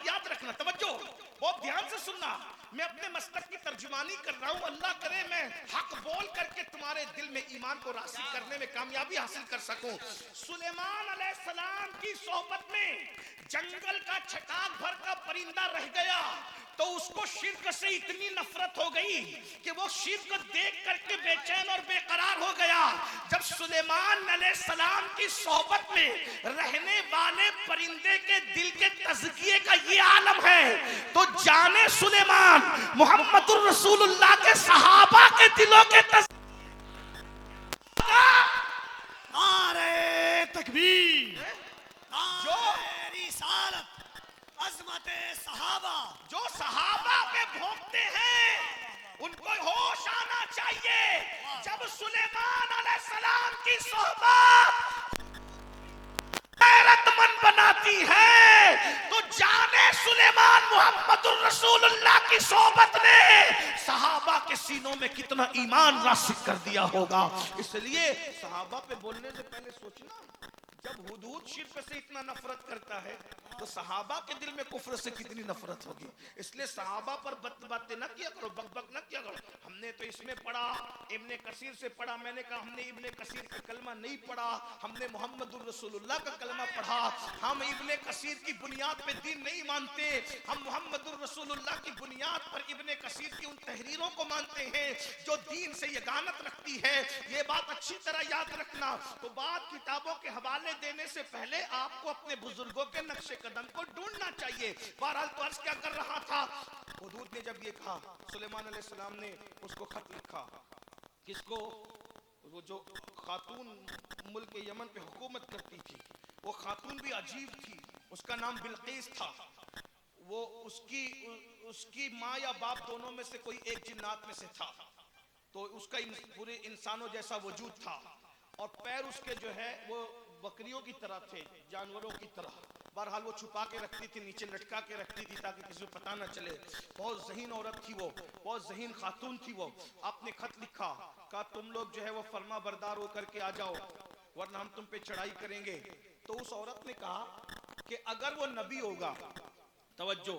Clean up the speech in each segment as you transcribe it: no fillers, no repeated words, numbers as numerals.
याद रखना, तवज्जो, बहुत ध्यान से सुनना। मैं अपने मस्तक की तर्जुमानी कर रहा हूं, अल्लाह करे मैं हक बोल करके तुम्हारे दिल में ईमान को रासिख करने में कामयाबी हासिल कर सकूं। सुलेमान अलैहिस्सलाम की सोहबत में जंगल का छटाक भर का परिंदा रह गया तो उसको शिर्क से इतनी नफरत हो गई कि वो शिर्क देख करके बेचैन और बेकरार हो गया। जब सुलेमान अलैहिस्सलाम की सोहबत में रहने वाले परिंदे के दिल के तज़किये का ये आलम है तो जाने सुलेमान मुहम्मदुर रसूलुल्लाह के सहाबा के दिलों के नारे तकबीर, जो रिसालत, अज़मते सहाबा, जो सहाबा पे भोंकते हैं उनको होश आना चाहिए। जब सुलेमान अलैहिस्सलाम की सोहबत गैरतमंद बनाती है तो जाने सुलेमान मुहम्मदुर रसूलुल्लाह की सोहबत ने सहाबा के सीनों में कितना ईमान रासिख कर दिया होगा। इसलिए सहाबा पे बोलने से पहले सोचना, जब हुदूद शिर्क से इतना नफरत करता है तो सहाबा के दिल में कुफ्र से कितनी नफरत होगी। इसलिए सहाबा पर बातें न किया करो, बकबक न किया करो। हमने तो इसमें पढ़ा, इब्ने कसीर से पढ़ा। मैंने कहा हमने इब्ने कसीर का कलमा नहीं पढ़ा, हमने मुहम्मदुर रसूलुल्लाह का कलमा पढ़ा। हम इब्ने कसीर की बुनियाद पे दीन नहीं मानते, हम मुहम्मदुर रसूलुल्लाह की बुनियाद पर इब्ने कसीर की उन तहरीरों को मानते हैं जो दीन से यगानत रखती है। ये बात अच्छी तरह याद रखना। तो बात किताबों के हवाले देने से पहले आपको अपने बुजुर्गों के नक्शे कदम को ढूंढना चाहिए। बहरहाल तो अर्ज क्या कर रहा था, हुदूद ने जब ये कहा, सुलेमान अलैहिस्सलाम ने उसको खत लिखा। किसको? वो जो खातून मुल्क यमन पे हुकूमत करती थी, वो खातून भी अजीब थी, उसका नाम बिल्कीस था। वो उसकी माँ या बाप दोनों में से कोई एक जिन्नात में से था। तो उसका पूरे इंसानों जैसा वजूद था और पैर उसके जो है वो बकरियों की तरह थे, जानवरों की तरह। बहरहाल वो छुपा के रखती थी, नीचे लटका के रखती थी ताकि किसी को पता न चले। बहुत ज़हीन औरत थी वो, बहुत ज़हीन खातून थी वो। आपने खत लिखा, कहा तुम लोग जो है वो फर्मा बरदार होकर के आ जाओ वरना हम तुम पे चढ़ाई करेंगे। तो उस औरत ने कहा कि अगर वो नबी होगा, तवज्जो,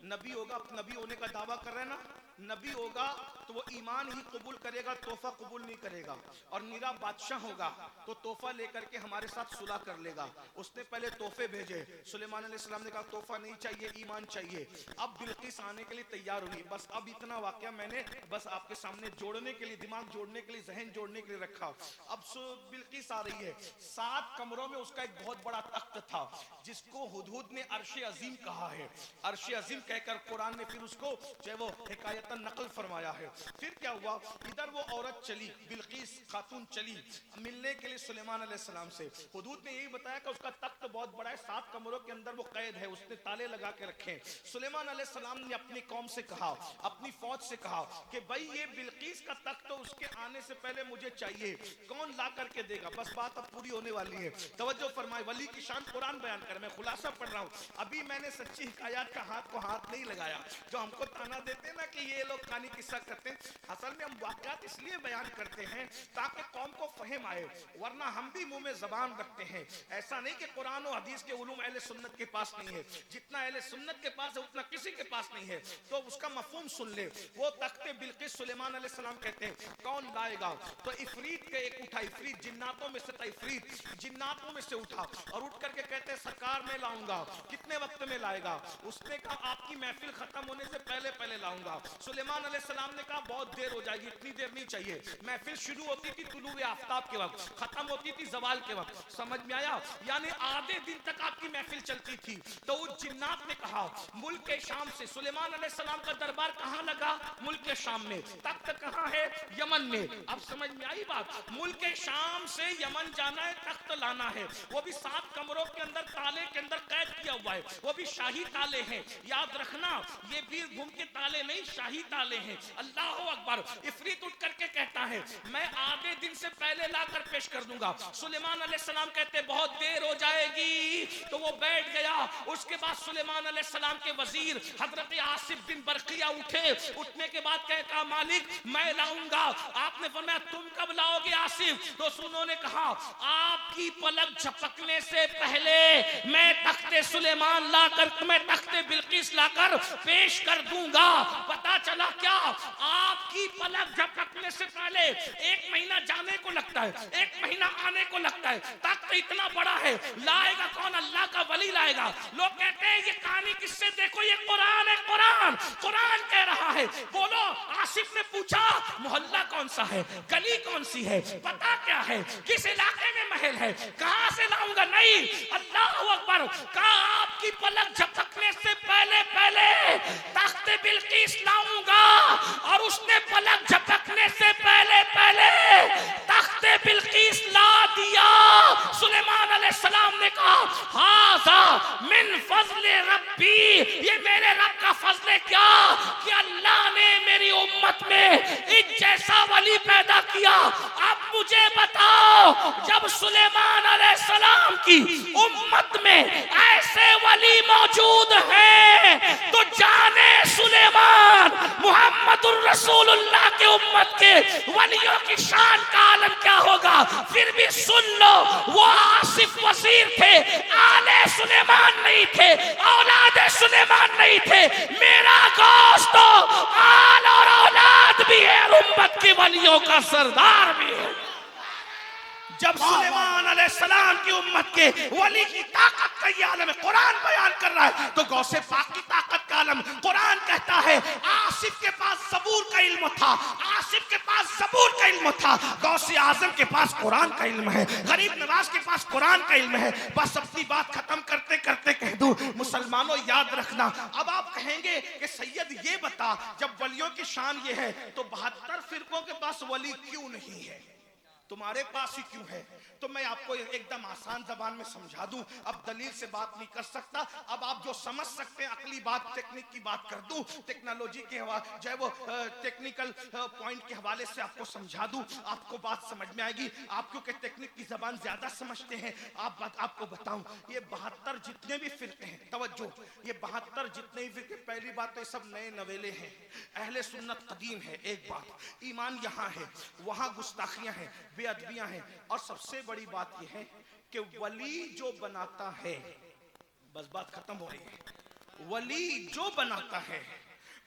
नबी होगा, नबी होने का दावा कर रहे हैं ना, नबी होगा तो वो ईमान ही कबूल करेगा, तोहफा कबूल नहीं करेगा। और निरा बादशाह होगा तो तोहफा लेकर के हमारे साथ सुलह कर लेगा। उसने पहले तोहफे भेजे, सुलेमान अलैहिस्सलाम ने कहा तोहफा नहीं चाहिए, ईमान चाहिए। अब बिल्किस आने के लिए तैयार हुई। बस अब इतना वाकया मैंने बस आपके सामने जोड़ने के लिए, दिमाग जोड़ने के लिए, जहन जोड़ने के लिए रखा। अब बिल्किस आ रही है, 7 कमरों में उसका एक बहुत बड़ा तख्त था जिसको हुदूद ने अर्श अजीम कहा है। अर्श अजीम कहकर कुरान ने फिर उसको जो वो हिकायतन नकल फरमाया है। फिर क्या हुआ, इधर वो औरत चली, बिल्किस खातून चली मिलने के लिए सुलेमान अलैहिस्सलाम से। हुदूद ने यही बताया कि उसका तख्त बहुत बड़ा है, 7 कमरों के अंदर वो कैद है, उसने ताले लगा के रखे। सुलेमान अलैहिस्सलाम ने अपनी कौम से कहा, अपनी फौज से कहा कि भाई ये बिल्किस का तख्त तो उसके आने से पहले मुझे चाहिए, कौन ला करके देगा? बस बात अब पूरी होने वाली है, तवज्जो फरमाए। वली की शान कुरान बयान कर, मैं खुलासा पढ़ रहा हूँ। अभी मैंने सच्ची हिकायत का हाथ को हाथ नहीं लगाया। जो हमको ताना देते ना कि ये लोग कहानी किस्सा करते हैं, असल में हम वाक़यात इसलिए बयान करते हैं ताकि कौम को फहम आए, वरना हम भी मुंह में ज़बान रखते हैं। ऐसा नहीं कि कुरान और हदीस के उलूम अहले सुन्नत के पास नहीं है, जितना अहले सुन्नत के पास है उतना किसी के पास नहीं है। तो उसका मफहूम सुन ले। वो तख्ते बिल्किस सुलेमान अलैहिस्सलाम कहते हैं कौन लाएगा? तो इफरीत के एक उठा, इफरीत जिन्नातों में से था, इफरीत जिन्नातों में से उठा और उठ करके कहते हैं सरकार मैं लाऊंगा। कितने वक्त में लाएगा? उसने कहा आपकी महफिल खत्म होने से पहले पहले लाऊंगा। सुलेमान अलैहिस्सलाम ने कहा बहुत देर हो जाएगी, इतनी देर नहीं चाहिए। महफिल शुरू होती थी तुलूए आफ्ताब के वक्त, खत्म होती थी जवाल के वक्त। समझ में आया? यानी आधे दिन तक आपकी महफिल चलती थी। तो उस जिन्नात ने कहा मुल्क के शाम से, सुलेमान अलैहिस्सलाम का दरबार कहां लगा? मुल्क के शाम में। तख्त कहां है? यमन में। अब समझ में आई बात? मुल्क के शाम से यमन जाना है, तख्त लाना है, वो भी 7 कमरों के अंदर, ताले के अंदर कैद किया हुआ है, वो भी शाही ताले हैं। याद रखना, ये वीर भूमि के ताले नहीं, शाही शाही ताले हैं। अल्लाह अकबर। इफरीत उठ करके कहता है मैं आधे दिन से पहले लाकर पेश कर दूंगा। सुलेमान अलैहिस्सलाम कहते बहुत देर हो जाएगी, तो वो बैठ गया। उसके बाद सुलेमान अलैहिस्सलाम के वजीर हजरत आसिफ बिन बरकिया उठे। उठने के बाद कहा मालिक मैं लाऊंगा। आपने फरमाया तुम कब लाओगे आसिफ? तो उन्होंने कहा आपकी पलक झपकने से पहले मैं तख्ते सुलेमान लाकर, मैं तख्ते बिल्किस लाकर पेश कर दूंगा। पता चला क्या, आपकी पलक झपकने से पहले 1 महीना जाने को लगता है, 1 महीना आने को लगता है। तख्त इतना बड़ा है, लाएगा कौन? अल्लाह का वली लाएगा। लोग कहते हैं ये कहानी किससे? देखो ये कुरान है, कुरान कुरान कह रहा है। बोलो, आसिफ ने पूछा मोहल्ला कौन सा है, गली कौन सी है, पता क्या है, किस इलाके में महल है, कहां से लाऊंगा? नहीं, अल्लाह अकबर। कहा आपकी पलक झपकने से पहले पहले तख्ते बिल्किस लाऊंगा। और उसने पलक झपकने से पहले पहले तख्ते बिल्किस ला दिया। सुलेमान अलैहिस्सलाम ने कहा हाज़ा मिन फज़्ल रब्बी, ये मेरे रब का फज़्ल है क्या कि अल्लाह ने मेरी उम्मत में इस जैसा वली पैदा किया। अब मुझे बताओ, जब सुलेमान अलैहिस्सलाम की उम्मत में ऐसे वली मौजूद हैं, तो जाने सुलेमान मुहम्मदुर रसूलुल्लाह के उम्मत के वलियों की शान का आलम क्या होगा। फिर भी सुन लो, वो आसिफ वजीर थे, आले सुलेमान नहीं थे, औलाद सुलेमान नहीं थे। मेरा गोश्त तो आल और औलाद भी है, उम्मत के वलियों का सरदार भी है। जब सुलेमान अलैहिस्सलाम की उम्मत के वली की ताकत का ये आलम कुरान बयान कर रहा है, तो गौसे पाक की ताकत का आलम कुरान कहता है आसिफ के पास ज़बूर का इल्म था, आसिफ के पास ज़बूर का इल्म था, गौसे आजम के पास कुरान का इल्म है, गरीब नवाज के पास कुरान का इल्म है। बस अपनी बात खत्म करते करते कह दूं, मुसलमानों याद रखना। अब आप कहेंगे कि सैयद ये बता, जब वलियों की शान ये है तो 72 फिरकों के पास वली क्यों नहीं है, तुम्हारे पास ही क्यों है? तो मैं आपको एकदम आसान जबान में समझा दूं। अब दलील से बात नहीं कर सकता, अब आप जो समझ सकते हैं अकली बात, टेक्निक की बात कर दूं, टेक्नोलॉजी के जो है वो टेक्निकल पॉइंट के हवाले से आपको समझा दूं, आपको बात समझ में आएगी। आप क्योंकि टेक्निक की जबान ज्यादा समझते हैं, आपको बताऊं, ये 72 जितने भी फिरके हैं, तवज्जो, ये 72 जितने भी फिरके, पहली बात तो ये सब नए नवेले हैं, अहले सुन्नत कदीम है। एक बात, ईमान यहाँ है, वहाँ गुस्ताखियां हैं, बेअदबियां हैं। और सबसे बड़ी बात यह है कि वली जो बनाता है, बस बात खत्म हो रही है, वली जो बनाता है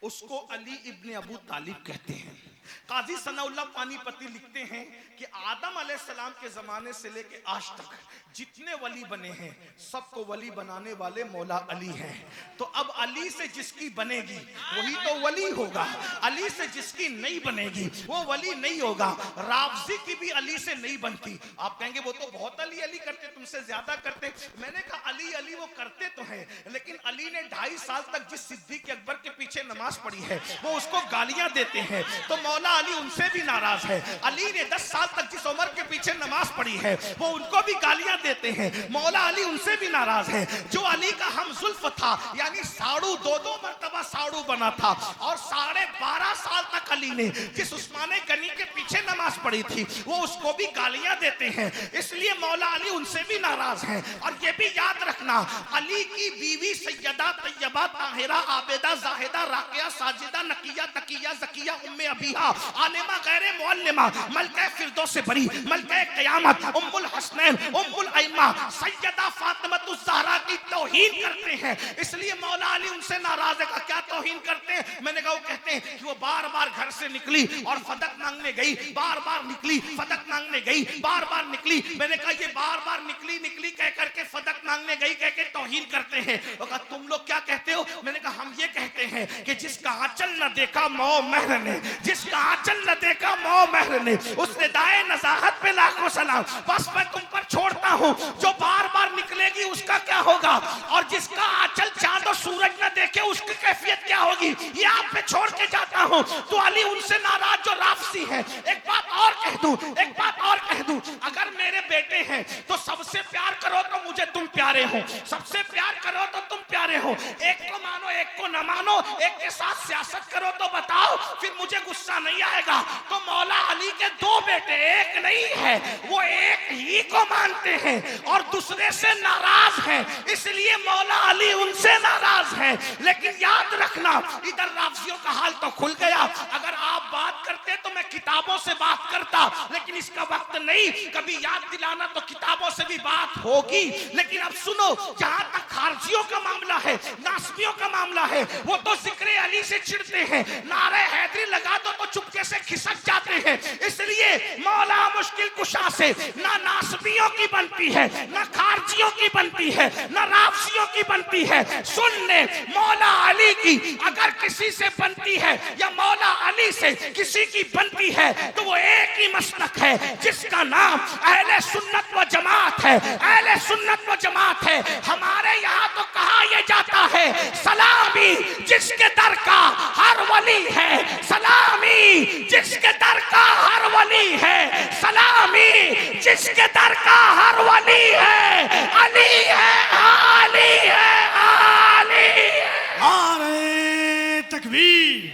उसको अली इब्ने अबू तालिब कहते हैं। काजी सनाउल्लाह पानीपती लिखते हैं कि आदम अलैहिस्सलाम के जमाने से लेके आज तक जितने वली बने हैं सबको वली बनाने वाले मौला अली हैं। तो अब अली से जिसकी बनेगी वही तो वली होगा, अली से जिसकी नहीं बनेगी वो वली नहीं होगा। रावजी की भी अली से नहीं बनती। आप कहेंगे वो तो बहुत अली अली करते, तुमसे ज्यादा करते। मैंने कहा अली अली वो करते तो हैं, लेकिन अली ने 2.5 साल तक जिस सिद्दीक अकबर के पीछे नमाज पढ़ी है वो उसको गालियां देते हैं, तो मौला अली उनसे भी नाराज है। अली ने 10 साल तक जिस उमर के पीछे नमाज पढ़ी है वो उनको भी गालियां देते हैं, मौला अली उनसे भी नाराज है। जो अली का हमजुल्फ था, यानी साड़ू 2-2 मरतबा साड़ू बना था, और 12.5 साल तक अली ने जिस उस्माने गनी के पीछे नमाज पढ़ी थी वो उसको भी गालियां देते हैं, इसलिए मौला अली उनसे भी नाराज है। और ये भी याद रखना, अली की बीवी सैयदा तैयबा ताहिरा आबिदा जाहिदा राकिया साजिदा नकिया तकिया ज़किया उम्मे अबीहा आलिमा गैर मुअल्लिमा मलके फिरदौस बरी मलके क़यामत उम्मुल हसनैन उम्मुल अइम्मा सैयदा फातिमतुज़ ज़हरा की तौहीन करते हैं, इसलिए मौला अली उनसे नाराज है। क्या तौहीन करते हैं? मैंने कहा वो कहते हैं कि वो बार बार घर से निकली और फदक मांगने गई, बार बार निकली फदक मांगने गई, बार बार निकली। मैंने कहा ये बार बार निकली निकली कह करके फदक मांगने गई कह के तौहीन करते हैं। वो कहा तुम लोग क्या कहते हो? मैंने कहा हम ये कहते हैं कि जिसका आंचल न देखा मौ महर ने, जिसका आंचल न देखा मौ महर ने, उसने दाए नजाहत पे लाखों सलाम। बस मैं तुम पर छोड़ता हूँ, जो बार बार निकलेगी उसका क्या होगा, और जिसका आंचल चांद और सूरज न देखे उसकी कैफियत क्या होगी, ये आप पे छोड़ के जाता हूँ। तो अली उनसे नाराज जो राफसी है। एक बात और कह दूं, एक बात और कह दूं, अगर मेरे बेटे हैं तो सबसे प्यार करो तो मुझे तुम प्यारे हो, सबसे प्यार करो तो तुम प्यारे हो। एक को मानो एक को न मानो, एक के साथ सियासत करो तो बताओ, फिर मुझे गुस्सा नहीं आएगा। तो मौला अली के दो बेटे, एक नहीं है, वो एक ही को मानते हैं और दूसरे से नाराज हैं, इसलिए मौला अली उनसे नाराज हैं। लेकिन याद रखना, इधर राफजियों का हाल तो खुल गया। अगर आप बात करते तो मैं किताबों से बात करता, लेकिन इसका वक्त नहीं। कभी याद दिलाना तो किताबों से भी बात होगी। लेकिन अब सुनो, जहां तक खारजियों का मामला है, नासबियों का मामला है, वो तो जिक्र अली से चिढ़ते हैं, नारे हैदरी लगा दो तो चुपके से खिसक जाते हैं। इसलिए मौला मुश्किल कुशा से ना नासबियों की बनती है, ना खारजियों की बनती है, ना राफजियों की बनती है। सुन ले, मौला अली की अगर किसी से बनती है या मौला अली से किसी की बनती है तो वो एक ही मसलक है, जिसका नाम अहले सुन्नत व जमात है। अहले सुन्नत व जमात है। हमारे यहाँ तो कहा यह जाता है, सलामी जिसके दर का हर वली है, सलामी जिसके दर का हर वली है, सलामी जिसके दर का हर वली है, अली है, अली है, अली है। नारे तकबीर,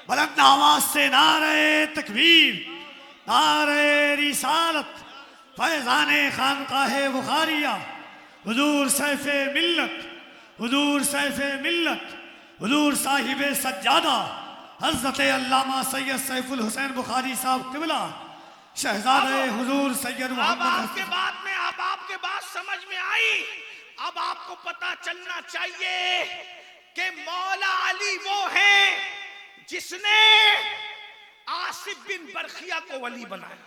बुलंद आवाज से नारे तकबीर, नारे रिसालत, फैजाने खानकाहे बुखारिया, हुजूर सैफे मिल्लत, हुजूर सैफे मिल्लत, हुजूर साहिबे सज्जादा, हज़रत अल्लामा सैयद सैफुल हुसैन बुखारी साहब क़िबला, शहजादे हुजूर सैयद अब मोहम्मद। आपके बात समझ में आई। अब आपको पता चलना चाहिए कि मौला अली वो हैं जिसने आसिफ बिन बरखिया को वली बनाया।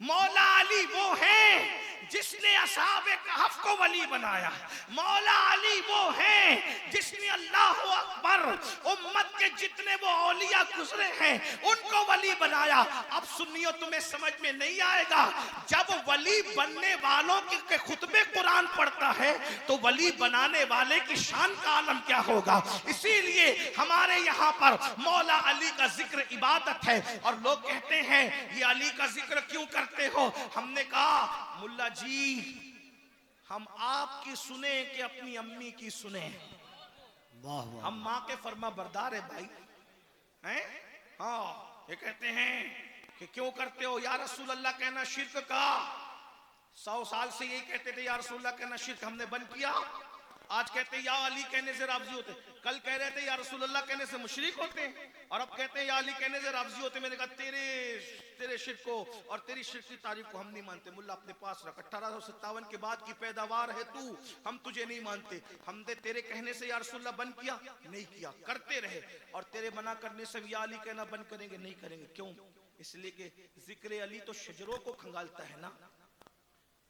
मौला अली वो हैं जिसने असहाबे कहफ को वली बनाया। मौला अली वो हैं जिसने अल्लाह अकबर उम्मत के जितने वो औलिया गुजरे हैं उनको वली बनाया। अब सुन्नियों, तुम्हें समझ में नहीं आएगा, जब वली बनने वालों के खुतबे कुरान पढ़ता है तो वली बनाने वाले की शान का आलम क्या होगा। इसीलिए हमारे यहाँ पर मौला अली का जिक्र इबादत है। और लोग कहते हैं ये अली का जिक्र क्यों करते हो। हमने कहा, मुल्ला जी, हम आपकी सुने कि अपनी अम्मी की सुने। वाह वाह, हम माँ के फरमा बरदार है भाई, हैं? हाँ, ये कहते हैं कि क्यों करते हो या रसूल अल्लाह, कहना शिर्क का। 100 साल से यही कहते थे या रसूल अल्लाह कहना शिर्क, हमने बंद किया। आज कहते हैं या अली कहने से राफजी होते, कल कह रहे थे या रसूल अल्लाह कहने से मुशरिक होते हैं, और अब कहते हैं या अली कहने से राफजी होते। मैंने कहा तेरे शिर्क को और तेरी शिर्क की तारीफ को हम नहीं मानते। मुल्ला अपने पास रख, 1857 के बाद की पैदावार है तू, हम तुझे नहीं मानते। हमने तेरे कहने से या रसूल अल्लाह बंद किया? नहीं किया, करते रहे। और तेरे मना करने से या अली कहना बंद करेंगे? नहीं करेंगे। क्यों? इसलिए कि जिक्र अली तो शजरों को खंगालता है ना,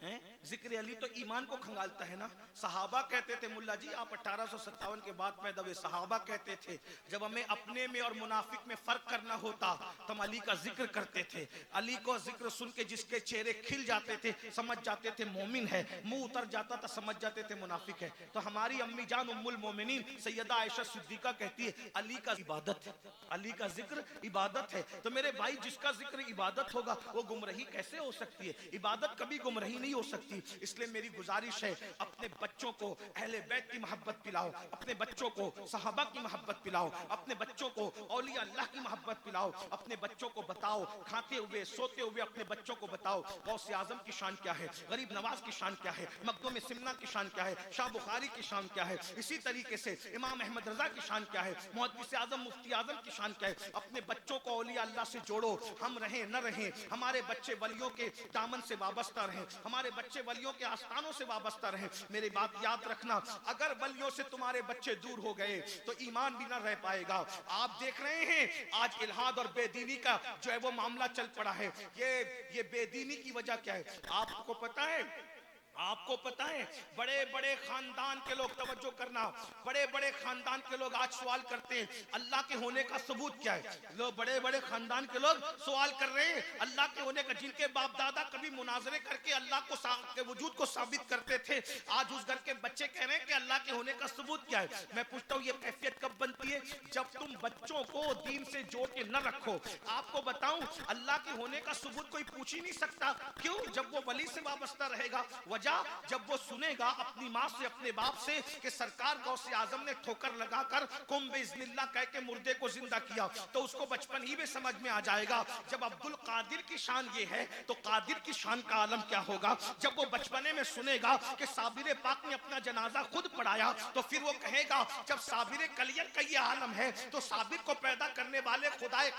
जिक्र अली तो ईमान को खंगालता है ना। सहाबा कहते थे, मुल्ला जी आप 1857 के बाद पैदा हुए, सहाबा कहते थे जब हमें अपने में और मुनाफिक में फर्क करना होता तो हम अली का जिक्र करते थे। अली को जिक्र सुन के जिसके चेहरे खिल जाते थे समझ जाते थे मोमिन है, मुंह उतर जाता था समझ जाते थे मुनाफिक है। तो हमारी अम्मी जान उम्मुल मोमिनीन सैयदा आयशा सिद्दीका कहती है अली का इबादत है, अली का जिक्र इबादत है। तो मेरे भाई, जिसका जिक्र इबादत होगा वो गुमराही कैसे हो सकती है? इबादत कभी गुमराही हो सकती। इसलिए मेरी गुजारिश है, अपने बच्चों को अहले बैत की मोहब्बत पिलाओ, अपने बच्चों को सहाबा की मोहब्बत पिलाओ, अपने बच्चों को औलिया अल्लाह की मोहब्बत पिलाओ। अपने बच्चों को बताओ, खाते हुए सोते हुए अपने बच्चों को बताओ गौसे आजम की शान क्या है, गरीब नवाज की शान क्या है, मखदूम सिमना की शान क्या है, शाह बुखारी की शान क्या है। इसी तरीके से इमाम अहमद रजा की शान क्या है, मुहद्दिस आजम मुफ्ती आजम की शान क्या है। अपने बच्चों को औलिया अल्लाह से जोड़ो। हम रहें न रहें, हमारे बच्चे वलियों के दामन से वाबस्ता रहें, हमारे बच्चे वलियों के आस्थानों से वाबस्ता रहें। मेरी बात याद रखना, अगर वलियों से तुम्हारे बच्चे दूर हो गए तो ईमान भी ना रह पाएगा। आप देख रहे हैं आज इल्हाद और बेदीनी का जो है वो मामला चल पड़ा है। ये बेदीनी की वजह क्या है आपको पता है? आपको पता है, बड़े बड़े खानदान के लोग, तवज्जो करना, बड़े बड़े खानदान के लोग आज सवाल करते हैं अल्लाह के होने का सबूत क्या है। लोग बड़े बड़े खानदान के लोग सवाल कर रहे हैं अल्लाह के होने का, जिनके बाप दादा कभी मुनाजरे करके अल्लाह को के वजूद को साबित करते थे, आज उस घर के बच्चे कह रहे हैं कि अल्लाह के होने का सबूत क्या है। मैं पूछता हूँ ये कैफियत कब बनती है? जब तुम बच्चों को दीन से जोड़ के न रखो। आपको बताऊं, अल्लाह के होने का सबूत कोई पूछ ही नहीं सकता। क्यों? जब वो वली से वाबस्ता रहेगा। वजह लिहाजा जब वो सुनेगा अपनी माँ से अपने बाप से कि सरकार गौसे आजम ने ठोकर लगाकर कुम बिइज़्निल्लाह कह के मुर्दे को जिंदा किया, तो उसको बचपन ही में समझ में आ जाएगा जब अब्दुल कादिर की शान ये है तो कादिर की शान का आलम क्या होगा। जब वो बचपने में सुनेगा कि साबिर पाक ने अपना जनाजा खुद पढ़ाया तो फिर वो कहेगा जब साबिर कलियन का ये आलम है तो साबिर को पैदा करने वाले खुदाए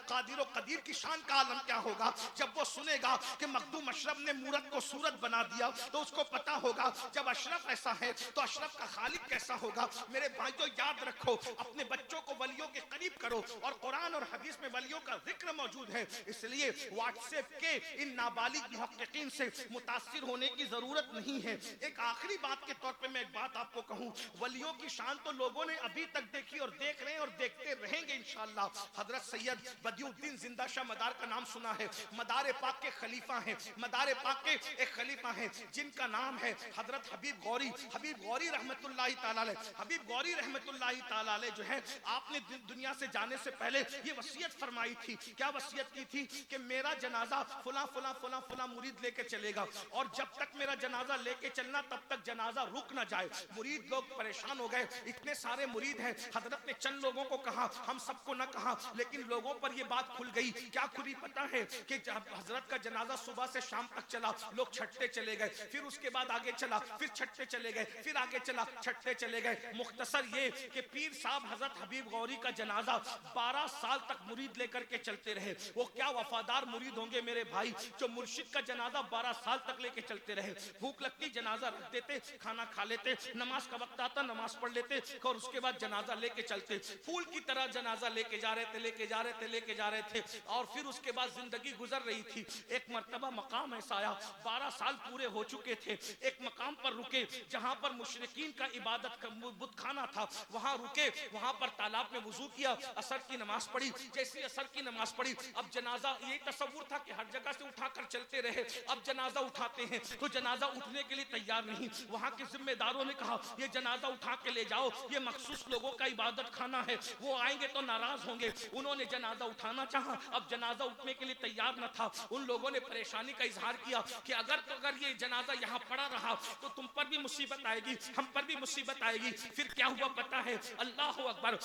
कादिर और कदीर की शान का आलम क्या होगा। जब वो सुनेगा कि मखदूम अशरफ ने मूरत को सूरत बना दिया तो उसको पता होगा जब अशरफ ऐसा है तो अशरफ का खालिक कैसा होगा। मेरे भाइयों याद रखो, अपने बच्चों को वलियों के करीब करो और कुरान और हदीस में वलियों का जिक्र मौजूद है, इसलिए व्हाट्सएप के इन नाबालिग मुहक्किकीन से मुतासिर होने की जरूरत नहीं है। एक आखिरी बात के तौर पे मैं एक बात आपको कहूं, वलियों की शान तो लोगों ने अभी तक देखी और देख रहे हैं और देखते रहेंगे इंशाअल्लाह। हजरत सैयद बदियुद्दीन जिंदा शाह मदार का नाम सुना है, मदार पाक के खलीफा हैं, मदार पाक के एक खलीफा हैं जिनका नाम है हजरत हबीब गौरी। हबीब गौरी रहमतुल्लाहि ताला अलैह, हबीब गौरी रहमतुल्लाहि ताला अलैह जो है आपने दुनिया से जाने से पहले ये वसीयत फरमाई थी। क्या वसीयत की थी कि मेरा जनाजा फला फला फला फला मुरीद लेके चलेगा और जब तक मेरा जनाजा लेके चलना तब तक जनाजा रुक ना जाए। मुरीद लोग परेशान हो गए, इतने सारे मुरीद हैं। हजरत ने चंद लोगों को कहा, हम सबको ना कहा, लेकिन लोगों पर ये बात खुल गई। क्या खुली पता है कि हजरत का जनाजा सुबह से शाम तक चला, लोग छठते चले गए, फिर उसके बाद आगे चला, फिर छठते चले गए, फिर आगे चला, छठते चले गए। मुख्तसर ये कि पीर साहब हजरत हबीब गौरी का जनाजा 12 साल तक मुरीद लेकर के चलते रहे। वो क्या वफादार मुरीद होंगे मेरे भाई जो मुर्शिद का जनाजा 12 साल तक लेके चलते रहे। भूख लगती जनाजा रख देते, खाना खा लेते, नमाज का वक्त आता नमाज पढ़ लेते और उसके बाद जनाजा लेके चलते। फूल की तरह जनाजा लेके जा रहे थे, लेके जा रहे थे, लेके जा रहे थे और फिर उसके बाद जिंदगी गुजर रही थी। एक मर्तबा मकाम ऐसा आया, 12 साल पूरे हो चुके थे, एक मकाम पर रुके जहां पर मुशरिकीन का इबादत का बुत खाना था, वहां रुके, वहां पर तालाब में वुजू किया, असर की नमाज पढ़ी। जैसे असर की नमाज पढ़ी, अब जनाजा, ये तसव्वुर था कि हर जगह से उठाकर चलते रहे, अब जनाजा उठाते हैं तो जनाजा उठने के लिए तैयार नहीं। वहां के जिम्मेदारों ने कहा ये जनाजा उठा के ले जाओ, ये मखसूस लोगों का इबादत खाना है, वो आएंगे तो नाराज होंगे। उन्होंने जनाजा उठाना चाहा, अब जनाजा उठने के लिए तैयार न था। उन लोगों ने परेशानी का इजहार किया कि अगर ये जनाजा यहाँ पड़ा रहा तो तुम पर भी मुसीबत आएगी, हम पर भी मुसीबत आएगी। फिर क्या हुआ पता है, अल्लाह अकबर,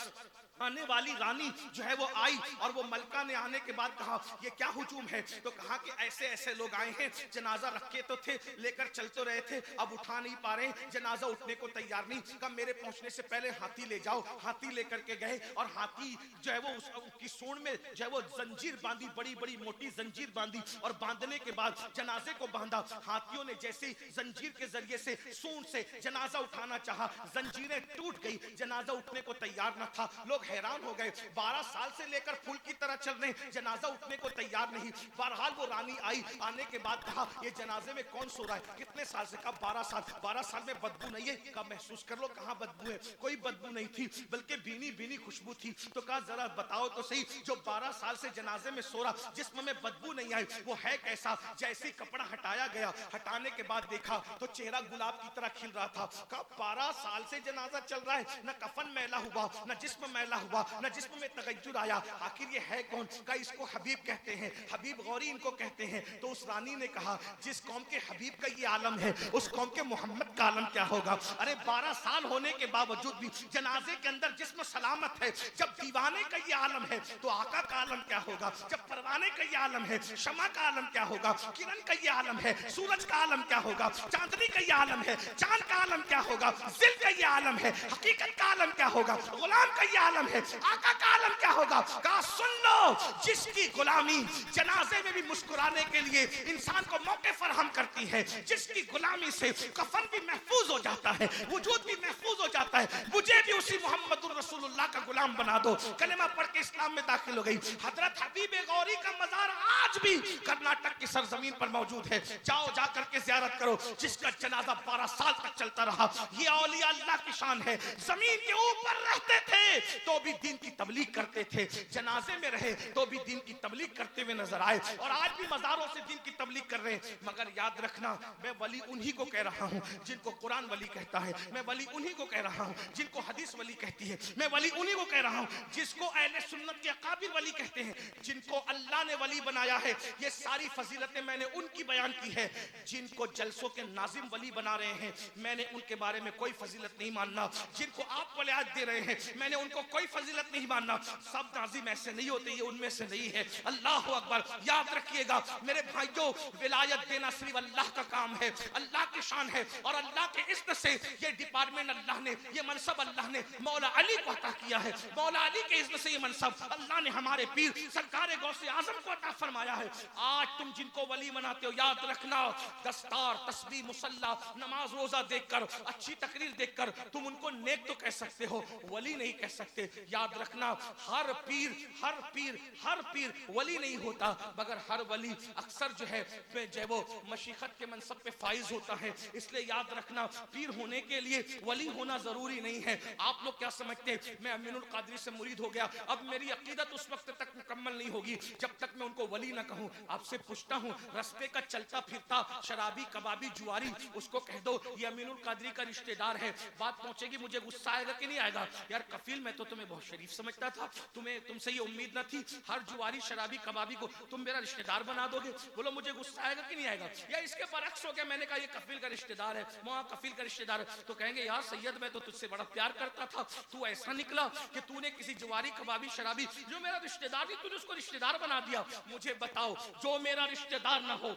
आने वाली रानी जो है वो आई और वो मलका ने आने के बाद कहा ये क्या हुजूम है, तो कहा कि ऐसे ऐसे लोग आए हैं, जनाजा रखे तो थे, लेकर चल तो रहे थे, अब उठा नहीं पा रहे, जनाजा उठने को तैयार नहीं। कहा मेरे पहुंचने से पहले हाथी ले जाओ। हाथी लेकर के गए और हाथी जो है वो उसकी सूंड में जो है वो जंजीर बांधी, बड़ी बड़ी मोटी जंजीर बांधी और बांधने के बाद जनाजे को बांधा। हाथियों ने जैसे जंजीर के जरिए से सूंड से जनाजा उठाना चाहा, जंजीरें टूट गई, जनाजा उठने को तैयार न था। लोग हैरान हो गए, 12 साल से लेकर फूल की तरह चल रहे, जनाजा उठने को तैयार नहीं। बहरहाल वो रानी आई, आने के बाद कहा ये जनाजे में कौन सो रहा है, कितने साल से, कहा 12 साल। 12 साल में बदबू नहीं है, कहा महसूस कर लो, कहाँ बदबू है, कोई बदबू नहीं थी, बल्कि भीनी भीनी खुशबू थी। तो कहा जरा बताओ तो सही, जो 12 साल से जनाजे में सो रहा, जिस्म में बदबू नहीं आई, वो है कैसा। जैसे ही कपड़ा हटाया गया, हटाने के बाद देखा तो चेहरा गुलाब की तरह खिल रहा था। कहा 12 साल से जनाजा चल रहा है, न कफन मैला हुआ, न जिस्म मैला हुआ, न जिस्म में तगज्जुर आया, आखिर ये है कौन। कहा इसको हबीब कहते हैं, हबीब गौरी इनको कहते हैं। तो उस रानी ने कहा जिस कौम के हबीब का ये आलम है उस कौम के मोहम्मद का आलम क्या होगा। अरे 12 साल होने के बावजूद भी जनाजे के अंदर जिस्म सलामत है। जब दीवाने का ये आलम है तो आका का आलम क्या होगा। जब परवाने का ये आलम है, शमा का आलम क्या होगा, किरण का ये आलम है, सूरज का आलम क्या होगा, चांदनी का ये आलम है, चांद का आलम क्या होगा, जिल का ये आलम है, हकीकत का आलम क्या होगा, गुलाम का ये आलम है, आका का आलम क्या होगा। कहा सुन लो, जिसकी गुलामी जनाजे में भी मुस्कुराने के लिए इंसान को मौके फराहम करती है, जिसकी गुलामी से कफन भी महफूज हो जाता है, वजूद भी महफूज हो जाता है, मुझे भी उसी मोहम्मदुर रसूलुल्लाह का गुलाम बना दो। कलेमा पढ़ के इस्लाम में दाखिल हो गई। हजरत हबीब गौरी का मजार आज भी कर्नाटक की सरजमीन पर मौजूद है, जाओ जा करके ज़ियारत करो, जिसका जनाजा 12 साल तक चलता रहा। ये औलिया अल्लाह की शान है, जमीन के ऊपर रहते थे तो तो भी दीन की तबलीग करते थे, जनाजे में रहे तो भी दीन की तबलीग करते हुए नजर आए, और आज भी मज़ारों से दीन की तबलीग कर रहे हैं। मगर याद रखना, मैं वली उन्हीं को कह रहा हूँ जिनको कुरान वली कहता है, मैं वली उन्हीं को कह रहा हूँ जिनको हदीस वली कहती है, मैं वली उन्हीं को कह रहा हूँ जिसको अहले सुन्नत के अकाबिर वली कहते हैं, जिनको अल्लाह ने वली बनाया है। ये सारी फजीलतें मैंने उनकी बयान की है। जिनको जलसों के नाजिम वली बना रहे हैं, मैंने उनके बारे में कोई फजीलत नहीं मानना। जिनको आप वलायत दे रहे हैं, मैंने उनको कोई फजीलत नहीं मानना। सब नाजिम ऐसे नहीं होते, ये उनमें से नहीं है। अल्लाह अकबर। याद रखिएगा मेरे भाइयों, विलायत देना सिर्फ अल्लाह का काम है, अल्लाह की शान है, और अल्लाह के इज़्न से ये डिपार्टमेंट अल्लाह ने, ये मनसब अल्लाह ने मौला अली को अता किया है। मौला अली के इज़्न से ये मनसब अल्लाह ने हमारे पीर सरकार गौसे आजम को अता फरमाया है। आज तुम जिनको वली बनाते हो, याद रखना, दस्तार, तस्बीह, मुसल्ला, नमाज, रोजा देखकर, अच्छी तकरीर देखकर तुम उनको नेक तो कह सकते हो, वली नहीं कह सकते। याद रखना, हर पीर वली नहीं होता, मगर हर वली अक्सर जो है वो मशीखत के मनसब पे फाइज होता है। इसलिए याद रखना, पीर होने के लिए वली होना जरूरी नहीं है। आप लोग क्या समझते हैं, मैं अमीनुल कादरी से मुरीद हो गया, अब मेरी अकीदत उस वक्त तक मुकम्मल नहीं होगी जब तक मैं उनको वली ना कहूं। आपसे पूछता हूं, रस्ते का चलता फिरता शराबी, कबाबी, जुआरी, उसको कह दो ये अमीनुल कादरी का रिश्तेदार है, बात पहुंचेगी, मुझे गुस्सा आएगा कि नहीं आएगा? यार कफील, मैं तो तुम्हें बहुत शरीफ समझता था, तुमसे ये उम्मीद न थी, हर जुआरी, शराबी, कबाबी को तुम मेरा रिश्तेदार बना दोगे। बोलो मुझे गुस्सा आएगा कि नहीं आएगा? या इसके बरक्स हो गया, मैंने कहा ये कफील का रिश्तेदार है, वहां कफील का रिश्तेदार है, तो कहेंगे यार सैयद मैं तो तुझसे बड़ा प्यार करता था, तू ऐसा निकला कि तूने किसी जुआरी, कबाबी, शराबी जो मेरा रिश्तेदार नहीं, तूने उसको रिश्तेदार बना दिया। मुझे बताओ, जो मेरा रिश्तेदार ना हो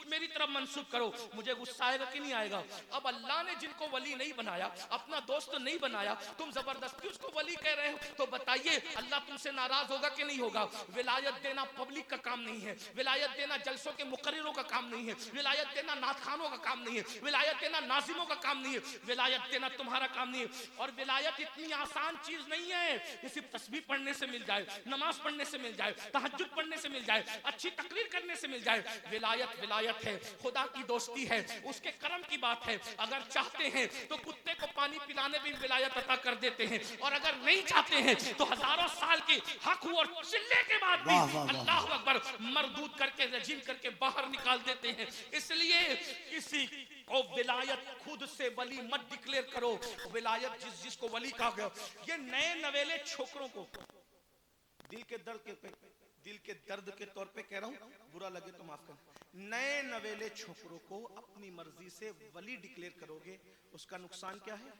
मेरी तरफ मंसूब करो, मुझे गुस्सा आएगा कि नहीं आएगा? अब अल्लाह ने जिनको वली नहीं बनाया, अपना दोस्त नहीं बनाया, तुम जबरदस्ती उसको वली कह रहे हो, तो बताइए अल्लाह तुमसे नाराज होगा कि नहीं होगा? विलायत देना पब्लिक का काम नहीं है, विलायत देना जलसों के मुकर्रिरों का काम नहीं है, विलायत देना नाथखानों का काम नहीं है, विलायत देना नाजिमों का काम नहीं है, विलायत देना तुम्हारा काम नहीं है। और विलायत इतनी आसान चीज नहीं है कि सिर्फ तस्बीह पढ़ने से मिल जाए, नमाज पढ़ने से मिल जाए, तहज्जुद पढ़ने से मिल जाए, अच्छी तकरीर करने से मिल जाए। विलायत विलायत है, खुदा की दोस्ती है, उसके करम की बात है। अगर चाहते हैं तो कुत्ते को पानी पिलाने में विलायत अता कर देते हैं, और अगर नहीं चाहते हैं तो हजारों साल की हक और चिल्ले के बाद भी अल्लाह अकबर मरदूद करके, रजीम करके बाहर निकाल देते हैं। इसलिए किसी को विलायत खुद से वली मत डिक्लेयर करो। विलायत जिसको वली कहा गया, ये नए नवेले छोकरों को दिल के दर्द के तौर पे कह रहा हूं, बुरा लगे तो माफ करना, नए नवेले छोकरों को अपनी मर्जी से वली डिक्लेयर करोगे, उसका नुकसान क्या है?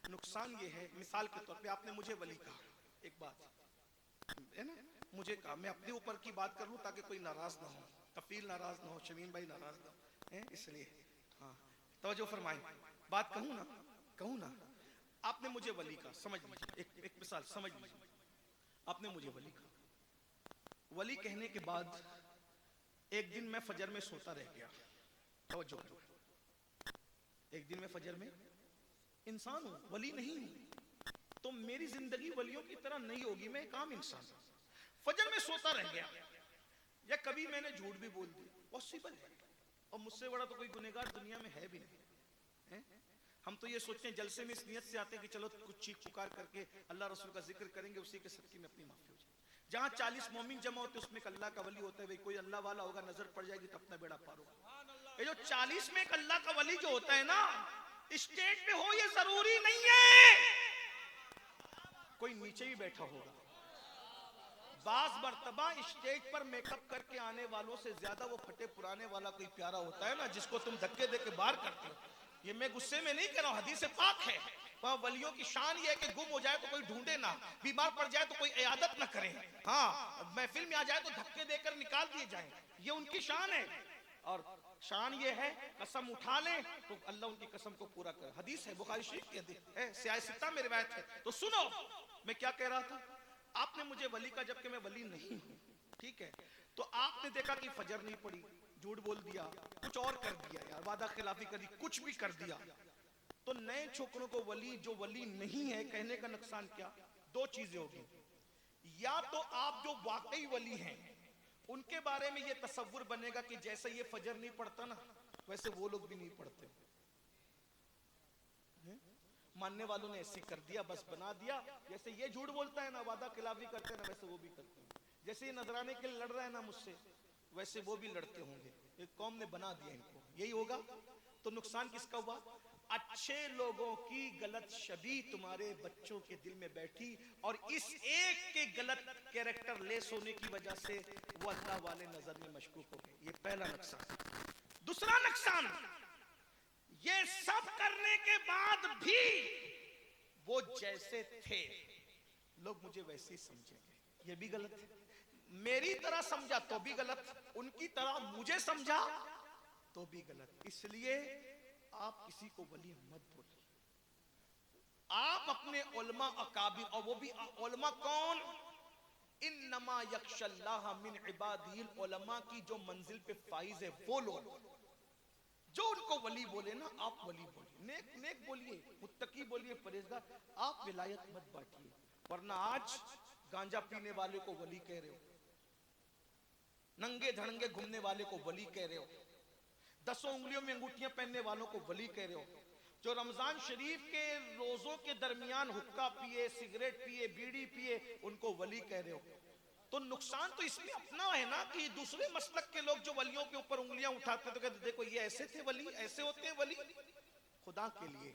नुकसान ये है, मिसाल के तौर पे आपने मुझे वली कहा, एक बात है ना, मुझे कहा, मैं अपने ऊपर की बात कर लूं ताकि कोई नाराज ना हो, कफील नाराज ना हो, शमीम भाई नाराज ना हो, इसलिए हाँ तवज्जो फरमाएं, बात कहूं ना, आपने मुझे वली कहा, समझ लीजिए, एक मिसाल समझ लीजिए, आपने मुझे वली कहा, वली कहने के बाद एक दिन मैं फजर में सोता रह गया, तवज्जो करो, एक दिन मैं फजर में, इंसान हूं, वली नहीं हूं, तो मेरी जिंदगी वलियों की तरह नहीं होगी, मैं एक आम इंसान हूं, फजर में सोता रह गया, या कभी मैंने झूठ भी बोल दी, पॉसिबल है, और मुझसे बड़ा तो कोई गुनहगार दुनिया में है भी नहीं है? हम तो ये सोचते हैं जलसे में इस नियत से आते हैं कि चलो कुछ चीख पुकार करके अल्लाह रसूल का जिक्र करेंगे, उसी के सदके में अपनी माफी हो जाए। जहां 40 मोमिन जमा होते उसमें एक अल्लाह का वली होता है, भाई कोई अल्लाह वाला होगा, नजर पड़ जाएगी तो अपना बेड़ा पार होगा। ये जो 40 में एक अल्लाह का वली जो होता है ना, स्टेज पे हो ये जरूरी नहीं है, कोई नीचे ही बैठा होगा। बाज मर्तबा स्टेज पर मेकअप करके आने वालों से ज्यादा वो फटे पुराने वाला कोई प्यारा होता है ना, जिसको तुम धक्के दे के बाहर करते हो। ये मैं गुस्से में नहीं कह रहा हूं, हदीस पाक है, वह वलियों की शान ये है कि गुम हो जाए तो कोई ढूंढे ना, बीमार पड़ जाए तो कोई इयादत ना करे, हाँ महफिल में आ जाए तो धक्के देकर निकाल दिए जाए, ये उनकी शान है। और शान ये है, कसम उठा ले तो अल्लाह उनकी कसम को पूरा करे, हदीस है, बुखारी शरीफ की हदीस है, सियासता में रिवायत है। तो सुनो मैं क्या कह रहा था, आपने मुझे वली का, जबकि मैं वली नहीं हूं, ठीक है, तो आपने देखा कि फजर नहीं पड़ी, झूठ बोल दिया, कुछ और कर दिया, यार वादा खिलाफी करी, कुछ भी कर दिया, तो नए छोकरों को वली जो वली नहीं है कहने का नुकसान क्या? दो चीजें होगी, या तो आप जो वाकई वली हैं उनके बारे में ये तसव्वुर बनेगा कि जैसे ये फजर नहीं पढ़ता ना वैसे वो लोग भी नहीं पढ़ते, मानने वालों ने ऐसे कर दिया, बस बना दिया। जैसे ये झूठ बोलता है ना, वादा खिलाफी करते हैं ना, वैसे वो भी करते हैं। जैसे ये नजराने के लिए लड़ रहा है ना मुझसे, वैसे वो भी लड़ते होंगे। एक कौम ने बना दिया इनको, यही होगा। तो नुकसान किसका हुआ? अच्छे लोगों की गलत छवि तुम्हारे बच्चों के दिल में बैठी, और इस एक के गलत कैरेक्टर लेस होने की वजह से वो अल्लाह वाले नजर में मशकूक हो गए। ये पहला नुकसान। दूसरा नुकसान, ये सब करने के बाद भी वो जैसे थे लोग मुझे वैसे ही समझेंगे, ये भी गलत है। मेरी तरह समझा तो भी गलत, उनकी तरह मुझे समझा तो भी गलत। इसलिए आप किसी को वली मत बोलिए। आप अपने उलमा अकाबिर, और वो भी उलमा कौन? इन्नमा यख्शल्लाह मिन इबादिल उलमा की जो मंजिल पे फाइज है वो लोग जो उनको वली बोले ना, आप वली बोलिए, नेक नेक बोलिए, मुत्तकी बोलिए, परहेजगार। आप विलायत मत बांटिए, वरना आज गांजा पीने वाले को वली कह रहे हो, नंगे धड़ंगे घूमने वाले को वली कह रहे हो, 10 उंगलियों में अंगूठियां पहनने वालों को वली कह रहे हो, जो रमजान शरीफ के रोजों के दरमियान हुक्का पिए, सिगरेट पिए, बीड़ी पिए, उनको वली कह रहे हो। तो नुकसान तो इसमें अपना है ना कि दूसरे मसलक के लोग जो वलियों के ऊपर उंगलियां उठाते तो कहते देखो ये ऐसे थे वली, ऐसे होते हैं वली। खुदा के लिए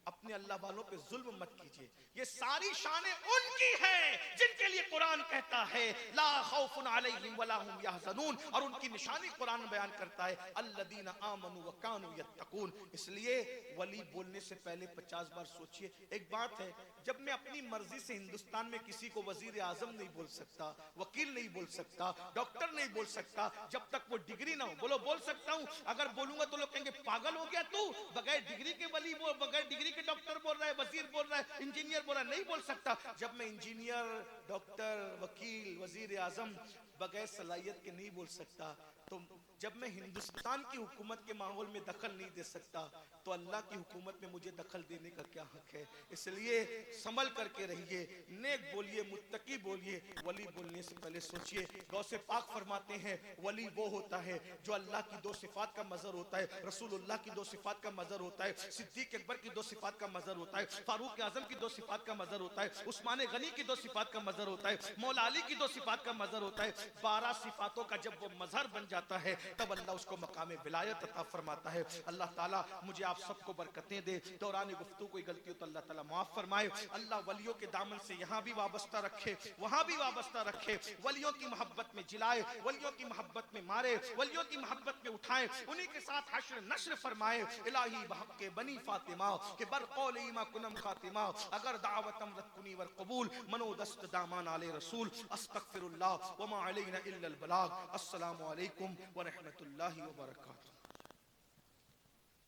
अपने अल्लाह वालों पे जुल्म मत कीजिए। ये सारी शानें उनकी हैं जिनके लिए कुरान कहता है ला खौफुन अलैहिम वला हुम यहज़नून, और उनकी निशानी कुरान बयान करता है अल्लदीना आमनू व कानू यत्तकून। इसलिए वली बोलने से पहले 50 बार सोचिए। एक बात है, जब मैं अपनी मर्जी से हिंदुस्तान में किसी को वजीर आजम नहीं बोल सकता, वकील नहीं बोल सकता, डॉक्टर नहीं बोल सकता, जब तक वो डिग्री ना हो। बोलो बोल सकता हूं, अगर बोलूंगा तो लोग कहेंगे पागल हो गया तू, बगैर डिग्री के वली बोल, बगैर डिग्री के डॉक्टर बोल रहा है, वजीर बोल रहा है, इंजीनियर बोल रहा है। नहीं बोल सकता। जब मैं इंजीनियर, डॉक्टर, वकील, वजीर आजम बगैर सलाहियत के नहीं बोल सकता, तो जब मैं हिंदुस्तान की हुकूमत के माहौल में दखल नहीं दे सकता, तो अल्लाह की हुकूमत में मुझे दखल देने का क्या हक है? इसलिए संभल करके रहिए, नेक बोलिए, मुत्तकी बोलिए, वली बोलने से पहले सोचिए। गौसे पाक फरमाते हैं वली वो होता है जो अल्लाह की 2 सिफात का मजहर होता है, रसूलुल्लाह की 2 सिफात का मजहर होता है, सिद्दीक अकबर की 2 सिफात का मजहर होता है, फारूक आजम की 2 सिफात का मजहर होता है, उस्मान गनी की 2 सिफात का मजहर होता है, मौला अली की 2 सिफात का मजहर होता है। 12 सिफातों का जब वो मजहर बन जाता है तब अल्लाह उसको मकामे विलायत अता फरमाता है। अल्लाह ताला मुझे आप सबको बरकतें दे। दौरान गुफ्तगू कोई गलती हो तो अल्लाह ताला माफ फरमाए। अल्लाह वलियों के दामन से यहाँ भी वाबस्ता रखे, वहाँ भी वाबस्ता रखे, वलियों की मोहब्बत में जिलाए, वलियों की मोहब्बत में मारे, वलियों की मोहब्बत में उठाए, उन्हीं के साथ हश्र नश्र फरमाए। इलाही बहक के बनी फातिमा के बर कौल ईमा कुनम खातिमा, अगर दावतम रतकुनी वर कबूल मनोदस्त दामान आले रसूल अस्तगफिरुल्लाह व मा अलैना इल्लल बलाग। अस्सलामु अलैकुम व रहमतुल्लाहि व बरकातुहू।